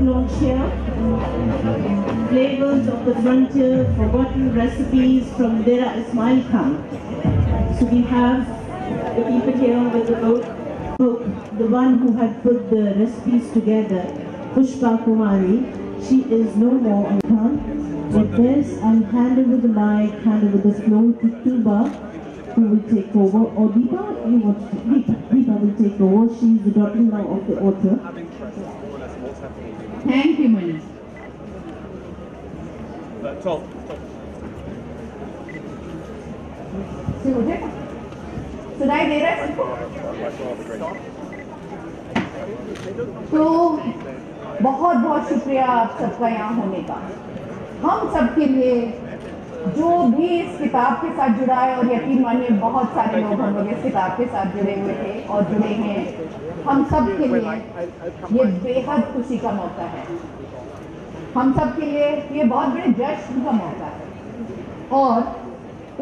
launch here. Flavors of the Frontier, Forgotten Recipes from Dera Ismail Khan. So we have the people here with the book, the one who had put the recipes together, Pushpa Kumari. She is no more on Khan. With this, I'll hand over the mic, hand over the floor to Tuba, who will take over. Or Deepa, you want to? Deepa will take over. She is the daughter-in-law of the author. Thank you, Mani. Tom. Should I do it? तो बहुत बहुत शुक्रिया आप सबका यहाँ होने का। हम सबके लिए जो भी इस किताब के साथ जुड़ा है, और यकीन मानिए बहुत सारे लोग हम लोग इस किताब के साथ जुड़े हुए थे और जुड़े हैं, हम सब के लिए ये बेहद खुशी का मौका है। हम सब के लिए ये बहुत बड़े जश्न का मौका है और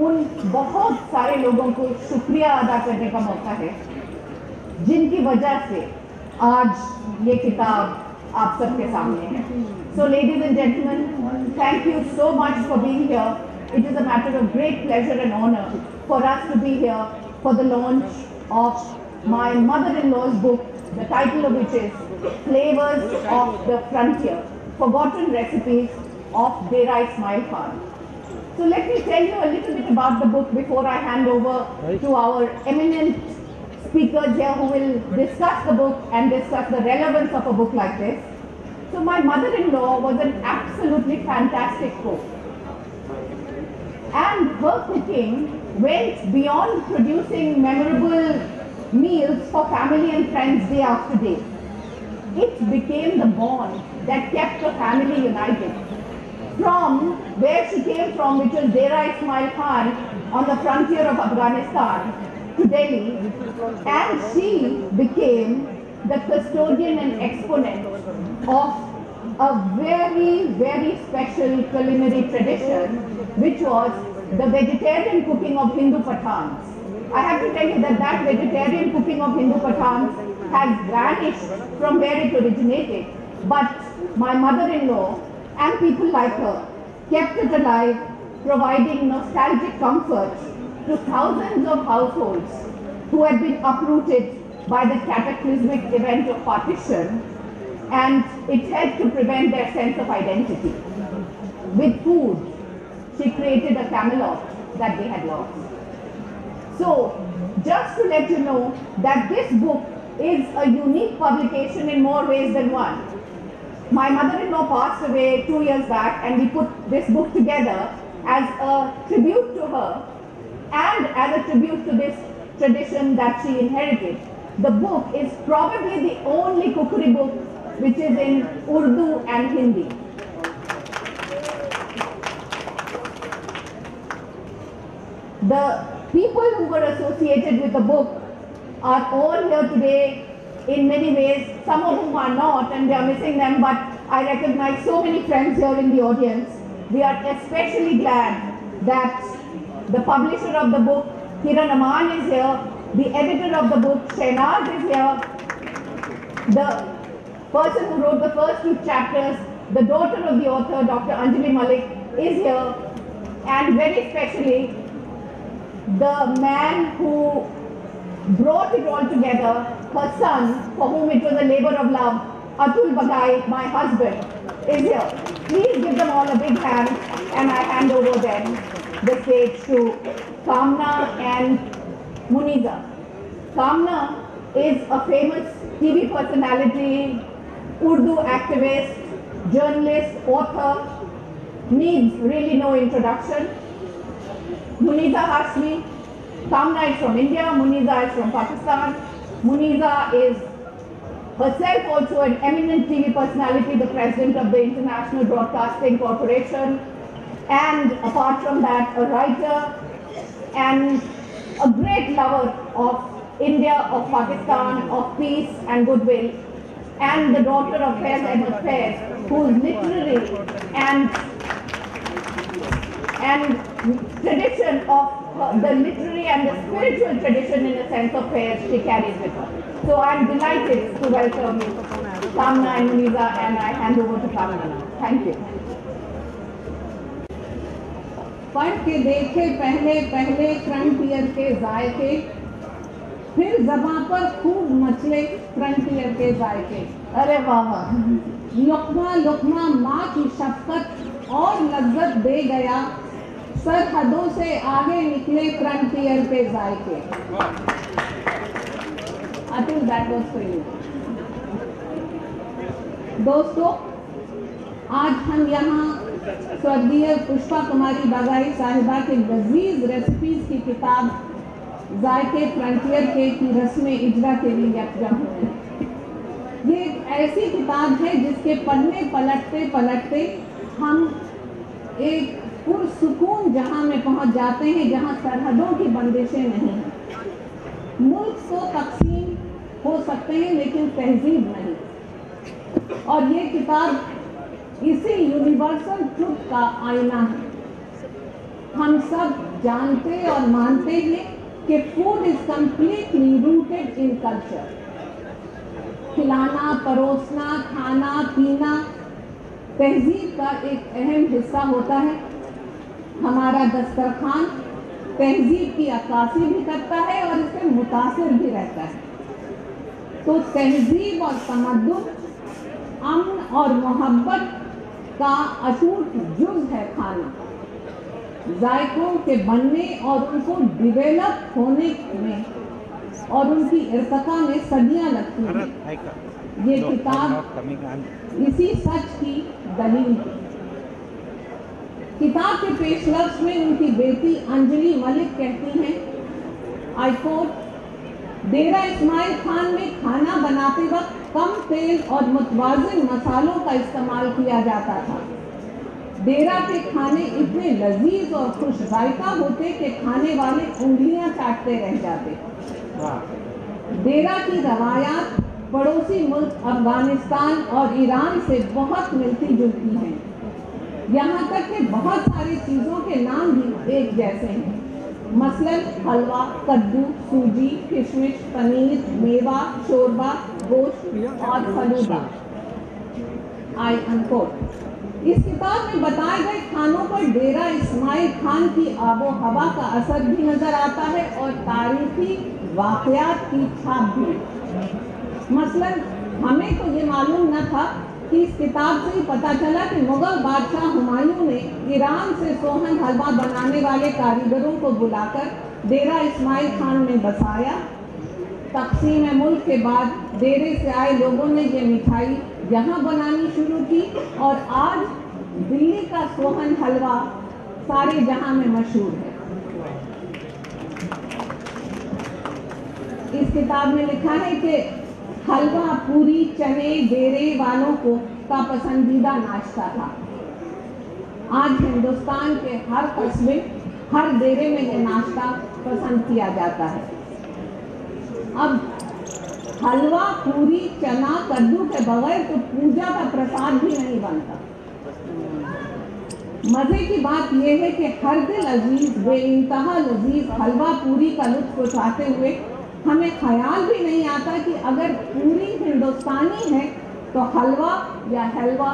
उन बहुत सारे लोगों को शुक्रिया अदा करने का मौका है जिनकी वजह से आज ये किताब आप सबके सामने है। So ladies and gentlemen, thank you so much for being here. It is a matter of great pleasure and honor for us to be here for the launch of my mother-in-law's book, the title of which is Flavors of the Frontier, Forgotten Recipes of Dera Ismail Khan. So let me tell you a little bit about the book before I hand over to our eminent speakers here who will discuss the book and discuss the relevance of a book like this. So my mother-in-law was an absolutely fantastic cook. And her cooking went beyond producing memorable meals for family and friends day after day. It became the bond that kept the family united. From where she came from, which was Dera Ismail Khan on the frontier of Afghanistan, to Delhi, and she became the custodian and exponent of a very, very special culinary tradition, which was the vegetarian cooking of Hindu Pathans. I have to tell you that that vegetarian cooking of Hindu Pathans has vanished from where it originated, but my mother-in-law and people like her kept it alive, providing nostalgic comfort to thousands of households who had been uprooted by the cataclysmic event of partition, and it helped to prevent their sense of identity. With food, she created a Camelot that they had lost. So, just to let you know that this book is a unique publication in more ways than one. My mother-in-law passed away 2 years back, and we put this book together as a tribute to her and as a tribute to this tradition that she inherited. The book is probably the only cookery book which is in Urdu and Hindi. The people who were associated with the book are all here today in many ways, some of whom are not, and we are missing them, but I recognize so many friends here in the audience. We are especially glad that the publisher of the book, Kiran Aman, is here, the editor of the book, Shahnaz, is here, the person who wrote the first 2 chapters, the daughter of the author, Dr. Anjali Malik, is here, and very especially the man who brought it all together, her son, for whom it was a labor of love, Atul Bagai, my husband, is here. Please give them all a big hand, and I hand over then the stage to Kamna and Muniza. Kamna is a famous TV personality, Urdu activist, journalist, author, needs really no introduction. Muniza Hashmi. Kamna is from India, Muniza is from Pakistan. Muniza is herself also an eminent TV personality, the president of the International Broadcasting Corporation, and apart from that, a writer and a great lover of India, of Pakistan, of peace and goodwill, and the daughter of Faiz Ahmed Faiz, whose literary and tradition of the literary and the spiritual tradition in a sense of Faiz she carries with her. So I'm delighted to welcome Kamna and Lisa, and I hand over to Kamna. Thank you. पढ़ के देखे पहले पहले frontier के जायके, फिर ज़बां पर खूब मचले फ्रंटियर के जायके। अरे वाह वाह। लुक़मा लुक़मा माँ की शफ़क़त और लज्जत दे गया, सरहदों से आगे निकले फ्रंटियर के जायके। Atul, that was for you. दोस्तों, आज हम यहाँ स्वर्गीय पुष्पा कुमारी बघाई साहिबा के लजीज रेसिपीज की किताब जायके फ्रंटियर के की रस्म इजरा के लिए यकजम हुए। ये एक ऐसी किताब है जिसके पढ़ने पलटते पलटते हम एक पुरसुकून जहां में पहुंच जाते हैं जहां सरहदों की बंदिशें नहीं हैं। मुल्क तो तकसीम हो सकते हैं लेकिन तहजीब नहीं। और ये किताब इसी यूनिवर्सल ट्रुथ का आईना है। हम सब जानते और मानते हैं कि food is completely rooted in culture. खिलाना, परोसना, खाना, पीना तहजीब का एक अहम हिस्सा होता है। हमारा दस्तरखान तहजीब की अक्कासी भी करता है और इससे मुतासिर भी रहता है। तो तहजीब और तमद्दुन, अमन और मोहब्बत का अटूट जुज़ है खाना। जायकों के बनने और उनको डिवेलप होने में और उनकी इर्तिका में सदियां लगती हैं। ये किताब इसी सच की दलील है। किताब के पेश लफ्ज़ में उनकी बेटी अंजलि मलिक कहती हैं, आई कोट, डेरा इस्माइल खान में खाना बनाते वक्त कम तेल और मुतवाज़िन मसालों का इस्तेमाल किया जाता था। डेरा के खाने इतने लजीज और खुश जायका होते कि खाने वाले उंगलियां चाटते रह जाते। डेरा की रवायात पड़ोसी मुल्क अफगानिस्तान और ईरान से बहुत मिलती जुलती हैं। यहाँ तक कि बहुत सारी चीज़ों के नाम भी एक जैसे हैं, मसलन हलवा, कद्दू, सूजी, किशमिश, पनीर, मेवा, शोरबा, गोश्त और फलूदा। आई अनकोट। इस किताब में बताए गए खानों पर डेरा इस्माइल खान की आबो हवा का असर भी नजर आता है और तारीखी वाक़यात की छाप भी। मसलन हमें तो ये मालूम न था कि इस किताब से ही पता चला कि मुगल बादशाह हुमायूं ने ईरान से सोहन हलवा बनाने वाले कारीगरों को बुलाकर डेरा इस्माइल खान में बसाया। तकसीम मुल्क के बाद डेरे से आए लोगों ने ये मिठाई यहाँ बनानी शुरू की और आज दिल्ली का सोहन हलवा सारे जहां में मशहूर है। इस किताब में लिखा है कि हलवा, पूरी, चने डेरे वालों का पसंदीदा नाश्ता था। आज हिंदुस्तान के हर कस्बे, हर डेरे में ये नाश्ता पसंद किया जाता है। अब हलवा, पूरी, चना, कद्दू के बगैर तो पूजा का प्रसाद भी नहीं बनता। मजे की बात यह है कि हर दिल अजीज, बेइंतहा लजीज हलवा पूरी का लुत्फ उठाते हुए हमें ख्याल भी नहीं आता कि अगर पूरी हिंदुस्तानी है तो हलवा या हलवा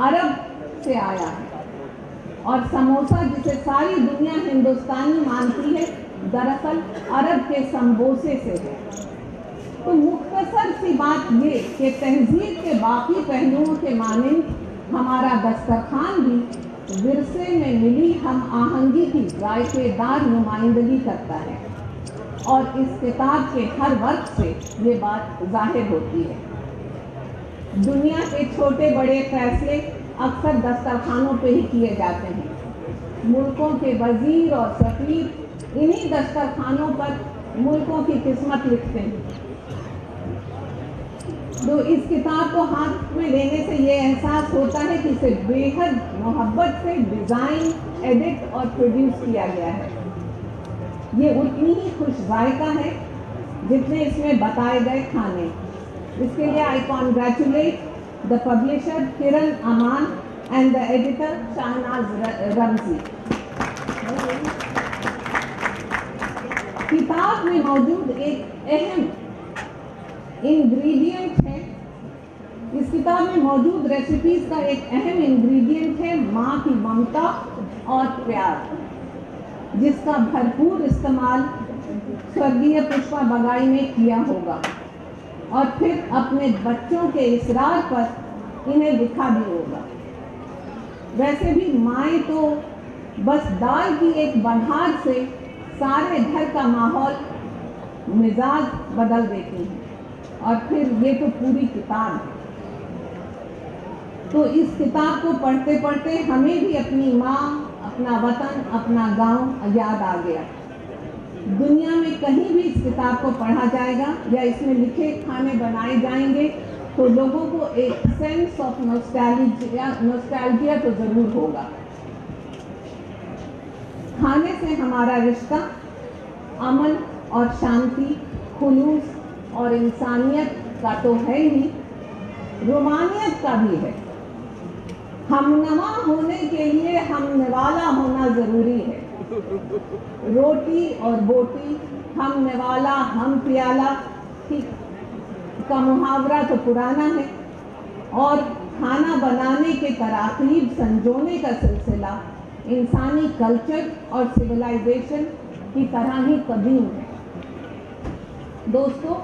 अरब से आया है और समोसा जिसे सारी दुनिया हिंदुस्तानी मानती है दरअसल अरब के संबोसे से है। तो मुख्तसर सी बात ये कि तहजीब के बाकी पहलुओं के मानिंद हमारा दस्तरखान भी विरसे में मिली हम आहंगी की जायकेदार नुमाइंदगी करता है और इस किताब के हर वर्ग से ये बात जाहिर होती है। दुनिया के छोटे बड़े फैसले अक्सर दस्तरखानों पे ही किए जाते हैं। मुल्कों के वजीर और सफीर इन्हीं दस्तरखानों पर मुल्कों की किस्मत लिखते हैं। तो इस किताब को हाथ में लेने से ये एहसास होता है कि इसे बेहद मोहब्बत से डिज़ाइन, एडिट और प्रोड्यूस किया गया है। ये उतनी ही खुश जायका है जितने इसमें बताए गए खाने। इसके लिए I congratulate the publisher Kiran Aman and the editor Shahnaz Ramji. किताब में मौजूद एक अहम इंग्रेडिएंट है اس کتاب میں موجود ریسیپیز کا ایک اہم انگریڈینٹ ہے ماں کی ممتا اور پیار، جس کا بھرپور استعمال سورگیہ پشپا بگائی نے کیا ہوگا اور پھر اپنے بچوں کے اصرار پر انہیں لکھا بھی ہوگا۔ ویسے بھی مائیں تو بس دال کی ایک بگھار سے سارے گھر کا ماحول مزاج بدل دیتی ہیں، اور پھر یہ تو پوری کتاب ہے۔ تو اس کتاب کو پڑھتے پڑھتے ہمیں بھی اپنی ماں، اپنا وطن، اپنا گاؤں یاد آ گیا۔ دنیا میں کہیں بھی اس کتاب کو پڑھا جائے گا یا اس میں لکھے کھانے بنائے جائیں گے تو لوگوں کو ایک سینس آف نوسٹالجیا تو ضرور ہوگا۔ کھانے سے ہمارا رشتہ امن اور شانتی، خلوص اور انسانیت کا تو ہے ہی، رومانیت کا بھی ہے۔ ہم نوا ہونے کے لیے ہم نوالا ہونا ضروری ہے۔ روٹی اور بوٹی، ہم نوالا ہم پیالہ کا محاورہ تو پرانا ہے، اور کھانا بنانے کے تراکیب سنجونے کا سلسلہ انسانی کلچر اور سویلائزیشن کی طرح ہی قدیم ہے۔ دوستو،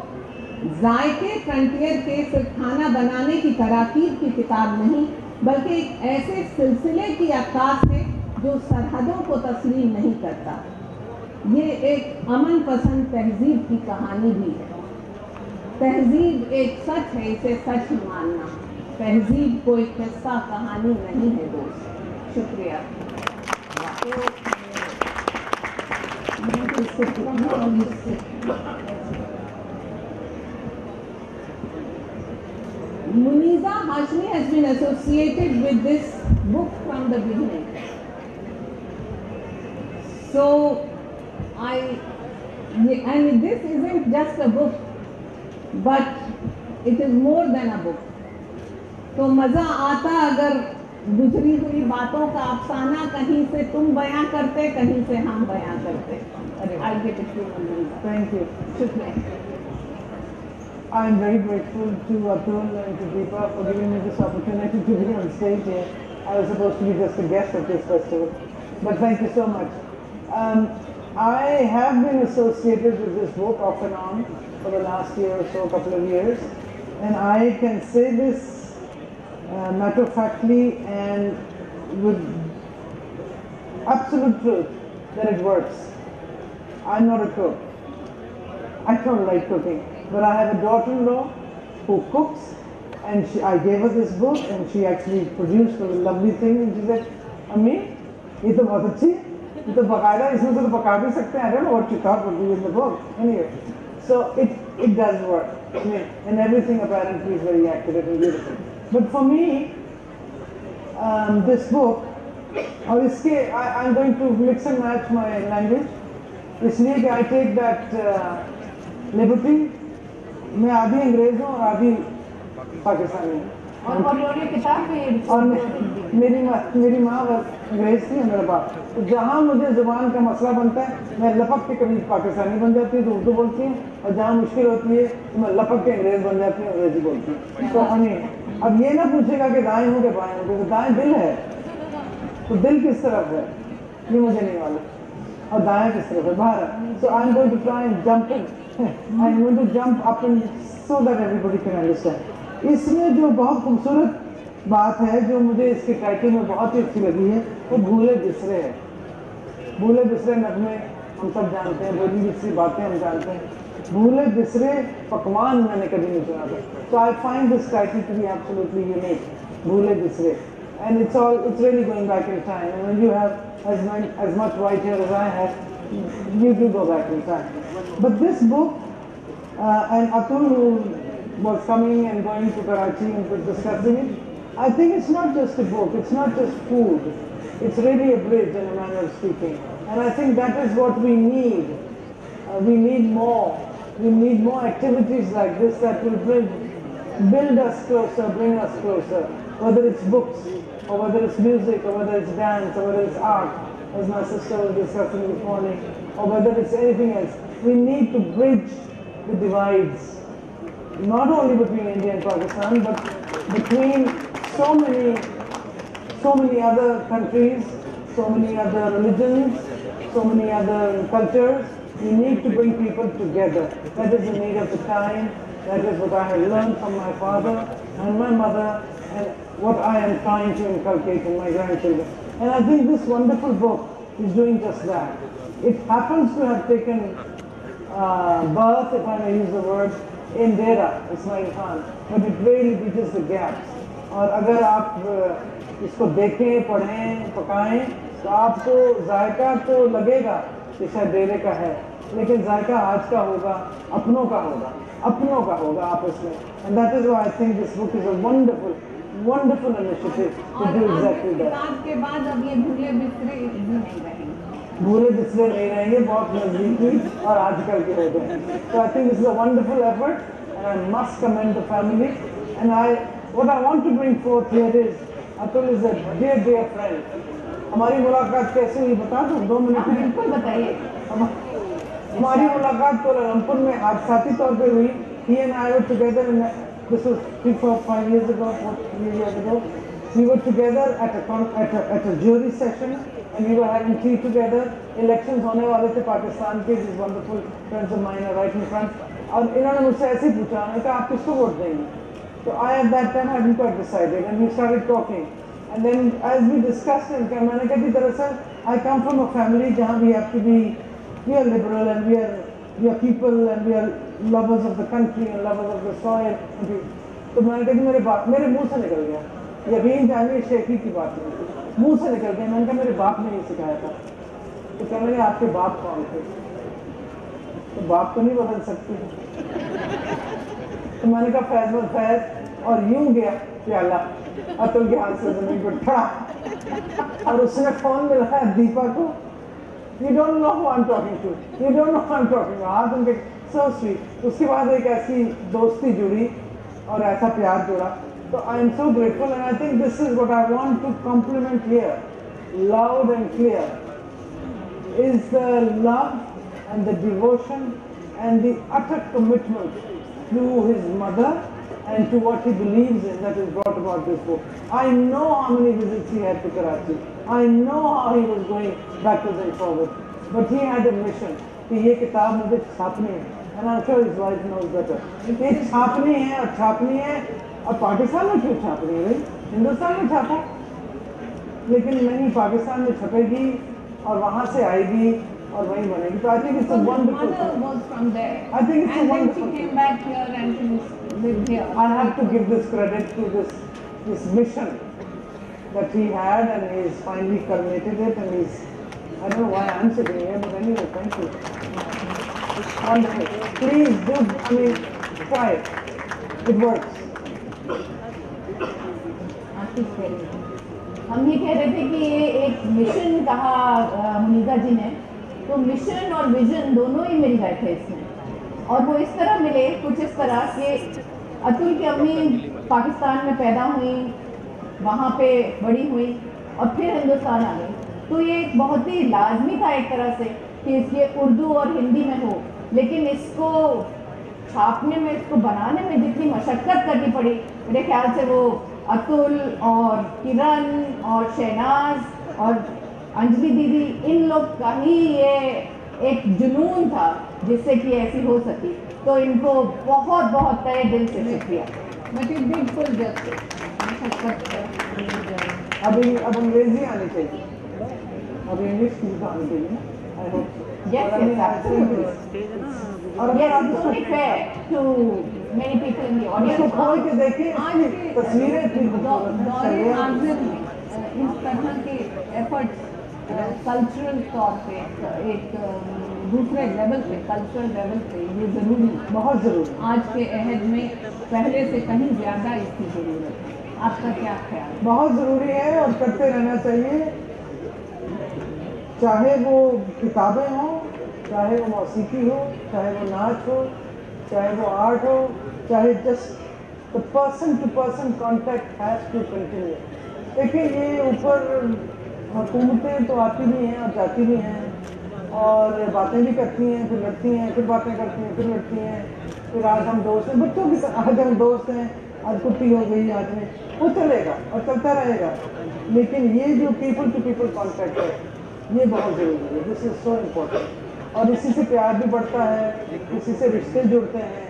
ذائقے فرنٹیئر کے صرف کھانا بنانے کی تراکیب کی کتاب نہیں، بلکہ ایک ایسے سلسلے کی عکاس ہے جو سرحدوں کو تسلیم نہیں کرتا۔ یہ ایک امن پسند تہذیب کی کہانی بھی ہے۔ تہذیب ایک سچ ہے، اسے سچ ہی ماننا۔ تہذیب کوئی قصہ کہانی نہیں ہے دوست۔ شکریہ۔ Muniza Hashmi has been associated with this book from the beginning. So, and this isn't just a book, but it is more than a book. تو مزہ آتا اگر گزری ہوئی باتوں کا افسانہ کہیں سے تم بیان کرتے، کہیں سے ہم بیان کرتے۔ I get it to Muniza. Thank you. شکریہ۔ I am very grateful to Atul and to Deepa for giving me this opportunity to be on stage here. I was supposed to be just a guest at this festival, but thank you so much. I have been associated with this book off and on for the last year or so, couple of years, and I can say this matter-of-factly and with absolute truth that it works. I'm not a cook. I don't like cooking. But I have a daughter-in-law who cooks, and I gave her this book, and she actually produced a lovely thing, and she said, "Ammi, ये तो बहुत अच्छी है, ये तो बकायदा इसमें से तो पका भी सकते हैं." I don't know what she thought would be in the book. Anyway, so it does work. I mean, and everything apparently is very accurate and beautiful. But for me, this book, और इसके I'm going to mix and match my language, इसलिए कि I take that liberty. मैं आधी अंग्रेज हूँ और आधी पाकिस्तानी हूँ। और किताब में और मेरी माँ अंग्रेज थी, मेरा बाप। तो जहाँ मुझे ज़ुबान का मसला बनता है मैं लपक के कभी पाकिस्तानी बन जाती हूँ तो उर्दू बोलती हूँ, और जहाँ मुश्किल होती है तो मैं लपक के अंग्रेज बन जाती हूँ, अंग्रेजी बोलती हूँ। तो हमें अब ये ना पूछेगा कि दाएँ हूँ कि बाएँ हूँ, क्योंकि दाएँ दिल है, तो दिल किस तरफ है ये मुझे नहीं मालूम, और दाएँ किस तरफ है, बाहर है। So I'm going to try and jump in. I'm going to jump up and so that everybody can understand. इसमें जो बहुत खूबसूरत बात है जो मुझे इसके टाइटल में बहुत ही अच्छी लगी है, वो भूले बिसरे है। भूले बिसरे नगमे हम सब जानते हैं, बोली बिसरी बातें हम जानते हैं, भूले बिसरे पकवान मैंने कभी नहीं सुना था। So I find this title to be absolutely unique, भूले बिसरे, and it's really going back in time. And when you have as much white hair as I have, you do go back in time. But this book, and Atul, who was coming and going to Karachi and discussing it, I think it's not just a book, it's not just food, it's really a bridge in a manner of speaking. And I think that is what we need. We need more activities like this that will build us closer, bring us closer, whether it's books, or whether it's music, or whether it's dance, or whether it's art, as my sister was discussing this morning, or whether it's anything else. We need to bridge the divides, not only between India and Pakistan, but between so many other countries, so many other religions, so many other cultures. We need to bring people together. That is the need of the time. That is what I have learned from my father and my mother, and what I am trying to inculcate in my grandchildren. And I think this wonderful book is doing just that. It happens to have taken birth, if I may use the word, in Dera Ismail Khan, but it really bridges the gaps. और अगर आप इसको देखें, पढ़ें, पकाएं, तो आपको जायका तो लगेगा कि शायद डेरे का है, लेकिन जायका आज का होगा, अपनों का होगा आपस में. And that is why I think this book is a wonderful initiative to do exactly that. किताब के बाद अब ये भूले बिसरे भी नहीं रहेंगे. भूले बिसरे नहीं रहेंगे, बहुत नजदीकी और आजकल के हो गए. So I think this is a wonderful effort, and I must commend the family. And what I want to bring forth here is, Atul is a dear friend. हमारी मुलाकात कैसे हुई बता दो, 2 मिनट में. बिल्कुल बताइए. हमारी मुलाकात कोलमपुर में हादसाती तौर पे हुई. He and I were together in this was 3-4-5 years ago, 4-3 years ago. We were together at a jury session, and we were having tea together. Elections होने वाले थे पाकिस्तान के. These wonderful friends of mine are right in front. और इन्होंने मुझसे ऐसे ही पूछा, मैंने कहा आप किसको वोट देंगे? So I at that time hadn't quite decided, and we started talking. And then as we discussed it, मैंने कहा कि दरअसल I come from a family जहाँ we are liberal, and we are people, and we are lovers of the country and lovers of the soil. तो मैंने कहा कि मेरे मुंह से निकल गया, यकीन जानिए शेखी की बात नहीं, मुंह से निकल गया. मैंने कहा मेरे बाप ने नहीं सिखाया था. तो कहने लगे आपके बाप कौन थे? तो बाप तो नहीं बदल सकती. तो मैंने कहा फैज, और यूं गया प्याला अतुल के हाथ से जमीन पर ठड़ा, और उसने फोन मिलाया दीपा को. You don't know who I'm talking to. You don't know who I'm talking to. हाथ उनके so sweet. उसके बाद एक ऐसी दोस्ती जुड़ी और ऐसा प्यार जुड़ा. So I am so grateful, and I think this is what I want to compliment here, loud and clear, is the love and the devotion and the utter commitment to his mother and to what he believes in that has brought about this book. I know how many visits he had to Karachi. I know how he was going backwards and forwards. But he had a mission कि ये किताब मुझे छापनी है. And I'm sure his wife knows better. ये छापनी है और छापनी है. और पाकिस्तान में क्यों छापनी है भाई? हिंदुस्तान में छापो. लेकिन नहीं, पाकिस्तान में छपेगी और वहाँ से आएगी और वहीं बनेगी. तो I think it's a wonderful thing. Was from there. I think it's a wonderful And then she thing. came back here and she lived here. I have to give this credit to this mission that he had, and he's finally culminated it, and I don't know why I'm sitting here, but anyway, thank you. Wonderful. Please do, try it. It works. हम ये कह रहे थे कि ये एक mission कहा मुनीजा जी ने, तो मिशन और विजन दोनों ही मिल गए थे इसमें. और वो इस तरह मिले, कुछ इस तरह कि अतुल की अम्मी पाकिस्तान में पैदा हुई, वहाँ पे बड़ी हुई और फिर हिंदुस्तान आ गई. तो ये एक बहुत ही लाजमी था एक तरह से कि ये उर्दू और हिंदी में हो, लेकिन इसको छापने में, इसको बनाने में जितनी मशक्क़त करनी पड़ी, मेरे ख्याल से वो अतुल और किरण और शहनाज और अंजलि दीदी, इन लोग का ही ये एक जुनून था जिससे कि ऐसी हो सकी. तो इनको बहुत बहुत तहे दिल से शुक्रिया. But it did full justice. अब अंग्रेजी आनी चाहिए, अब इंग्लिश की तो आनी चाहिए. I hope so. Yes, But I yes, mean, I absolutely. think और अगर Yes, आप it's इसको only fair to many people in the audience. इसको खोल के देखिए, आज इसकी के तस्वीरें इतनी खूबसूरत हैं. दौरे चलिए. हाजिर में इस तरह के एफर्ट्स कल्चरल तौर पे एक दूसरे लेवल पे, कल्चरल लेवल पे ये ज़रूरी है. बहुत ज़रूरी. आज के अहद में पहले से कहीं ज़्यादा इसकी ज़रूरत है. आपका क्या ख्याल है? बहुत ज़रूरी है और करते रहना चाहिए, चाहे वो किताबें हों, चाहे वो मौसीकी हो, चाहे वो नाच हो, चाहे वो आर्ट हो, चाहे just the person to person contact has to continue. देखिए, ये ऊपर हुकूमतें तो आती भी हैं और जाती भी हैं और बातें भी करती हैं, फिर लड़ती हैं, फिर बातें करती हैं, फिर लड़ती हैं, फिर आज हम दोस्त हैं, बच्चों की तरह आज हम दोस्त हैं, आज कुट्टी हो गई, आज में वो चलेगा और चलता रहेगा, लेकिन ये जो पीपल टू पीपल कॉन्टैक्ट है ये बहुत ज़रूरी है. This is so important. और इसी से प्यार भी बढ़ता है, इसी से रिश्ते जुड़ते हैं,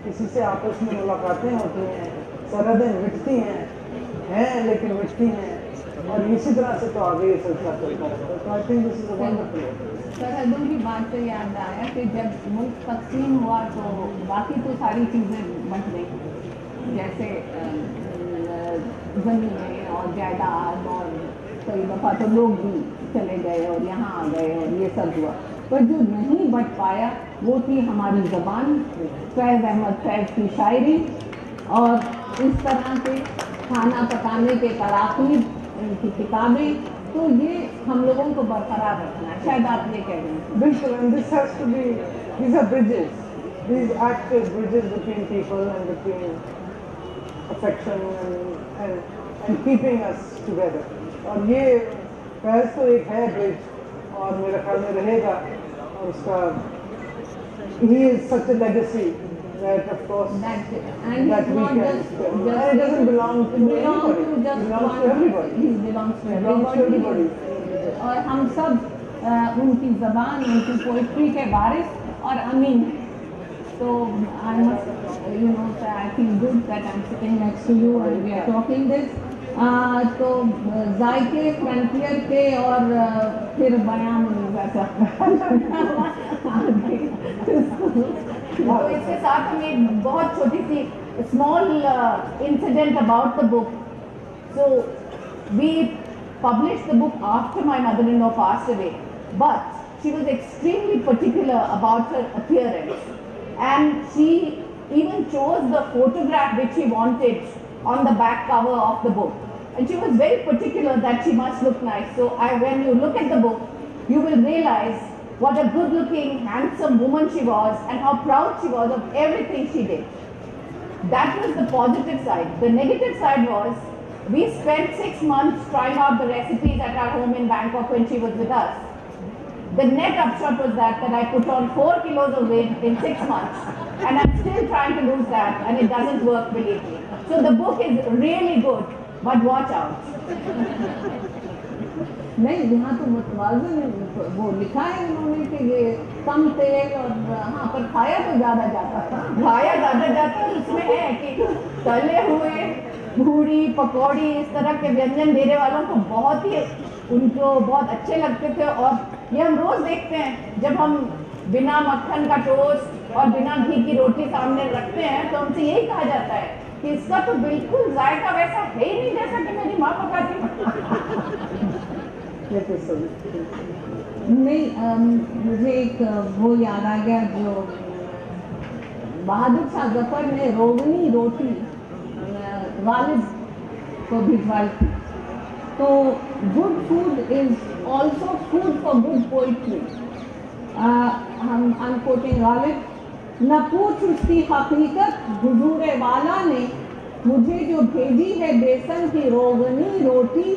इसी से आपस में मुलाकातें होती हैं, सरहदें मिटती हैं लेकिन मिटती हैं, और इसी तरह से तो आगे ये सिलसिला चलता रहता है. तो I think this is a wonderful. सरहदों की बात से याद आया कि जब मुल्क तकसीम हुआ तो बाकी तो सारी चीज़ें बंट गई, जैसे ज़मीनें और जायदाद, और कई दफ़ा तो लोग भी चले गए और यहाँ आ गए और ये सब हुआ, पर जो नहीं बच पाया वो थी हमारी ज़बान, फैज़ अहमद फैज़ की शायरी, और इस तरह से खाना पकाने के तराकीब की किताबें. तो ये हम लोगों को बरकरार रखना है, शायद आप ये कह रहे हैं. बिल्कुल. And this has to be, these are bridges, these act as bridges between people and between affection and keeping us together. और ये फैज़ तो एक है ब्रिज, और मेरे ख्याल में रहेगा, और उसका he is such a legacy that of course And that it's we not can just it doesn't belong to anybody, it belongs to everybody. He belongs to It belongs to everybody. और हम सब उनकी ज़बान, उनकी poetry के वारिस और अमीन हैं. So I must, I feel good that I'm sitting next to you and we are talking this. तो जायके फ्रंटियर के और फिर बयान वैसा. तो इसके साथ हम एक बहुत छोटी सी small incident about the book. So we published the book after my mother-in-law passed away, but she was extremely particular about her appearance, and she even chose the photograph which she wanted on the back cover of the book, and she was very particular that she must look nice. So when you look at the book, you will realize what a good-looking, handsome woman she was and how proud she was of everything she did. That was the positive side. The negative side was we spent 6 months trying out the recipes at our home in Bangkok when she was with us. The net upshot was that I put on 4 kilos of weight in 6 months, and I'm still trying to lose that, and it doesn't work, believe me. So the book is really good, but watch out. नहीं, यहाँ तो मुतवाज़िन वो लिखा है उन्होंने कि ये कम तेल और हाँ, पर खाया तो ज़्यादा जाता था. खाया ज़्यादा जाता है, उसमें है कि तले हुए भूरी पकौड़ी इस तरह के व्यंजन देने वालों को बहुत ही उनको बहुत अच्छे लगते थे. और ये हम रोज़ देखते हैं जब हम बिना मक्खन का टोस्ट और बिना घी की रोटी सामने रखते हैं, तो हमसे यही कहा जाता है कि इसका तो बिल्कुल जायका वैसा है ही नहीं जैसा कि मेरी माँ पकाती. नहीं, मुझे एक वो याद आ गया जो बहादुर शाह जफर ने रोगनी रोटी गालिब को भिजवाई थी. तो good food is also food for good poetry. I'm quoting Ghalib, न पूछ उसकी हकीकत हुजूर वाला ने, मुझे जो भेजी है बेसन की रोगनी रोटी,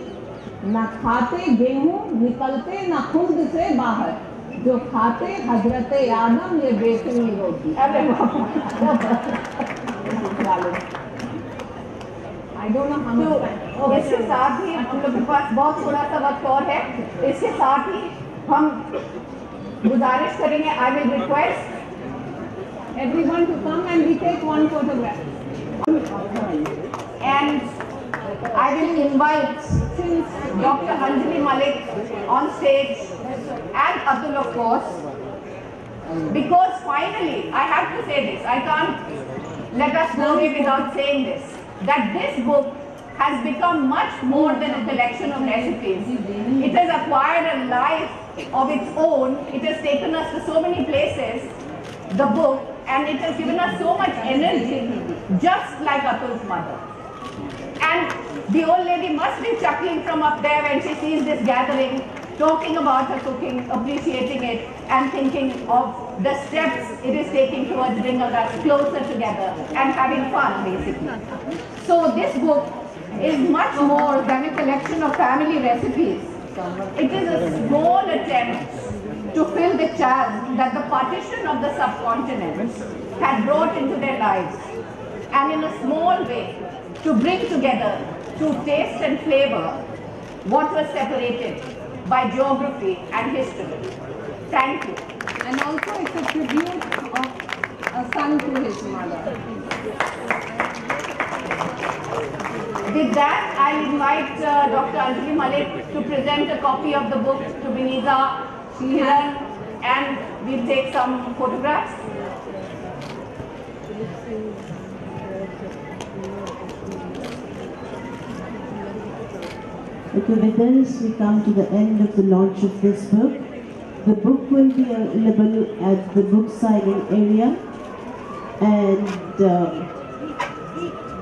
न खाते गेहूं निकलते न खुद से बाहर, जो खाते हजरत आदम ये बेसनी रोटी. I don't know how much time. इसके साथ ही हम लोग के पास बहुत थोड़ा सा वक्त और है. इसके साथ ही हम गुजारिश करेंगे, I will request everyone to come and we take one photograph. And I will invite Dr. Anjali Malik on stage and Atul, of course, because finally I have to say this. I can't let us go away without saying this. That this book has become much more than a collection of recipes. It has acquired a life of its own. It has taken us to so many places, the book, and it has given us so much energy, just like Atul's mother. And the old lady must be chuckling from up there when she sees this gathering, talking about her cooking, appreciating it, and thinking of the steps it is taking towards bringing us closer together and having fun, basically. So this book is much more than a collection of family recipes. It is a small attempt to fill the chasm that the partition of the subcontinent had brought into their lives. and in a small way to bring together through taste and flavor what was separated by geography and history. Thank you. And also it's a tribute of a son to his mother. With that, I'll invite Dr. Anjali Malik to present a copy of the book to Beniza, Hiran, and we'll take some photographs. Okay, with this we come to the end of the launch of this book. The book will be available at the book signing area, and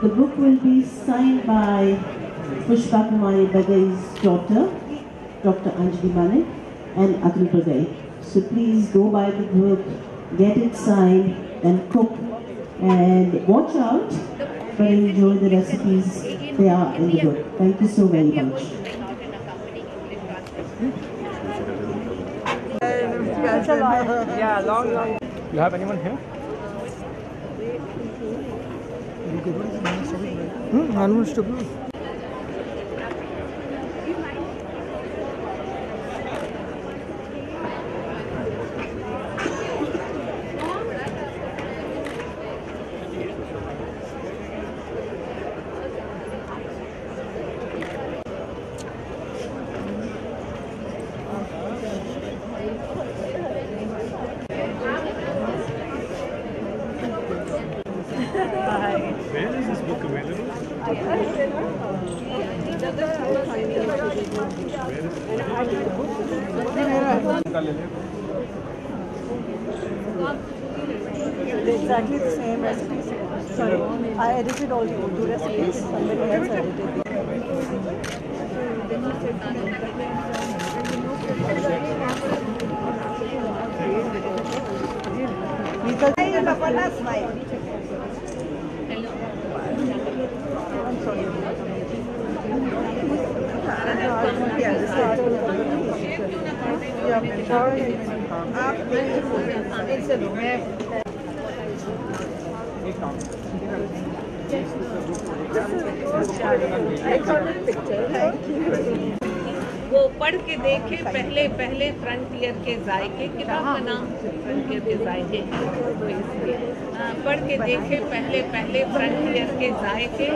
the book will be signed by Pushpa Kumari Bagai's daughter, Dr. Anjali Malik, and Atul Bagai. So please go buy the book, get it signed, and cook, and watch out, but enjoy the recipes they are in the book. Thank you so very much. Yeah, long. You have anyone here? Where is this book available? Exactly the same recipes. Sorry, I edited all the Urdu recipes. Somebody else edited वो पढ़ के देखे पहले frontier के जायके, किताब का नाम फ्रंटियर के जायके, पढ़ के देखे पहले फ्रंटियर के जायके,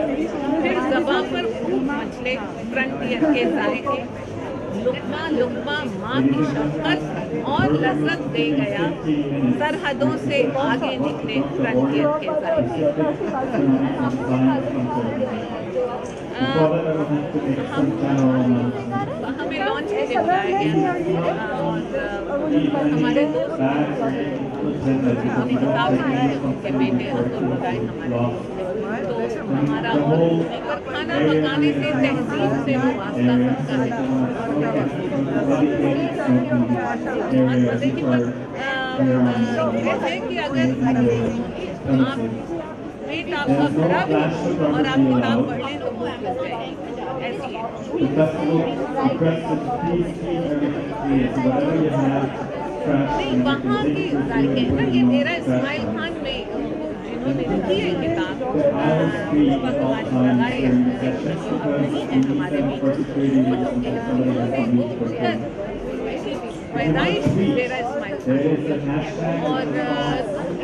फिर ज़बां पर खूब मचले फ्रंटियर के जायके, लुक़मा लुक़मा माँ की शफ़क़त और लज़्ज़त दे गया, सरहदों से आगे निकले फ्रंटियर के जायके। हमें लॉन्च के लिए बुलाया गया और हमारे दोस्त अपनी किताब उनके बेटे अब्दुल बगाई हमारे, तो हमारा और खाना पकाने से तहजीब से वो वास्ता कहते हैं कि अगर आप पेट आपका भरा भी और आप किताब पढ़ लें तो भूख लग जाएगी, ऐसी नहीं वहाँ की जायके है ना, ये मेरा इस्माइल खान में जिन्होंने लिखी है किताब नहीं है हमारे पैदाइश मेरा इस्माइल खान और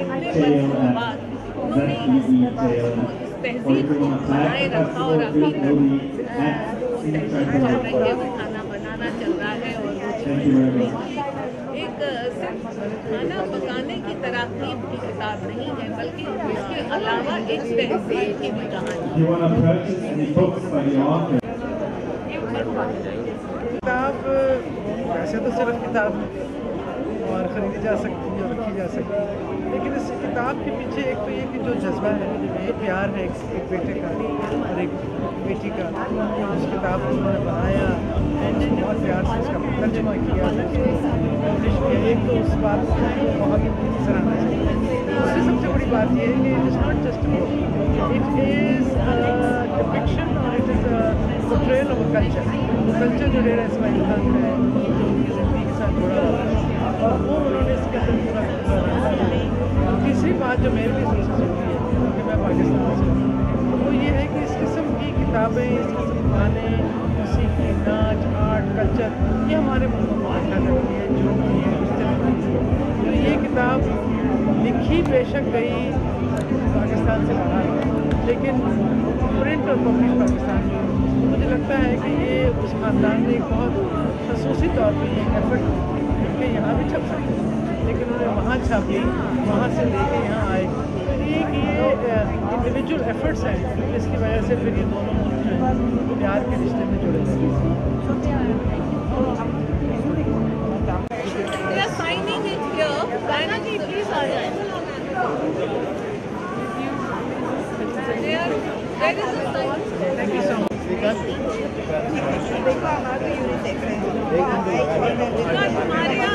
इतने वर्षों बाद उन्होंने इस तहजीब को बनाए रखा और अभी तक चल रही है, वो खाना बनाना चल रहा है और एक सिर्फ खाना पकाने की तराकीब की किताब नहीं है, बल्कि इसके अलावा एक तहजीब की भी कहानी। किताब वैसे तो सिर्फ किताब और ख़रीदी जा सकती है और रखी जा सकती है, लेकिन इस किताब के पीछे एक तो ये कि जो जज्बा है, ये प्यार है एक बेटे का और एक बेटी का, उस किताब को उन्होंने बनाया बहुत प्यार से इसका तर्जुमा किया, पब्लिश किया। एक तो उस बात को बहुत सराहना चाहिए। दूसरी सबसे बड़ी बात ये है कि it is not just it is depiction और it is portrayal of culture. वो कल्चर जो डेरा इस्माइल खान का है, जो उनकी ज़िंदगी के साथ जुड़ा हुआ है, और वो उन्होंने इसके अंदर पूरा। तीसरी बात जो मेरे लिए सबसे ज़रूरी है कि मैं پاکستان سے وہ یہ ہے کہ اس قسم کی کتابیں، اس قسم کے گانے، موسیقی، ناچ، آرٹ، کلچر، یہ ہمارے ملک کو اکٹھا کرتی ہے، جوڑتی ہے، رشتے بناتی ہے. تو یہ کتاب لکھی بے شک گئی پاکستان سے باہر، لیکن پرنٹ اور پبلش پاکستان میں. مجھے لگتا ہے کہ یہ اس خاندان نے ایک بہت خصوصی طور پہ یہ ایفرٹ کہ یہاں بھی چھپ سکتے ہیں، لیکن انہوں نے وہاں چھاپی، وہاں سے لے کے یہاں آئے. ایک یہ انڈیویجول ایفرٹس ہیں جس کی وجہ سے پھر یہ دونوں ملک جو ہیں پیار کے رشتے میں جڑے ہوئے. Thank you so much. دیکھو ہمارے یونٹ دیکھ رہے ہیں.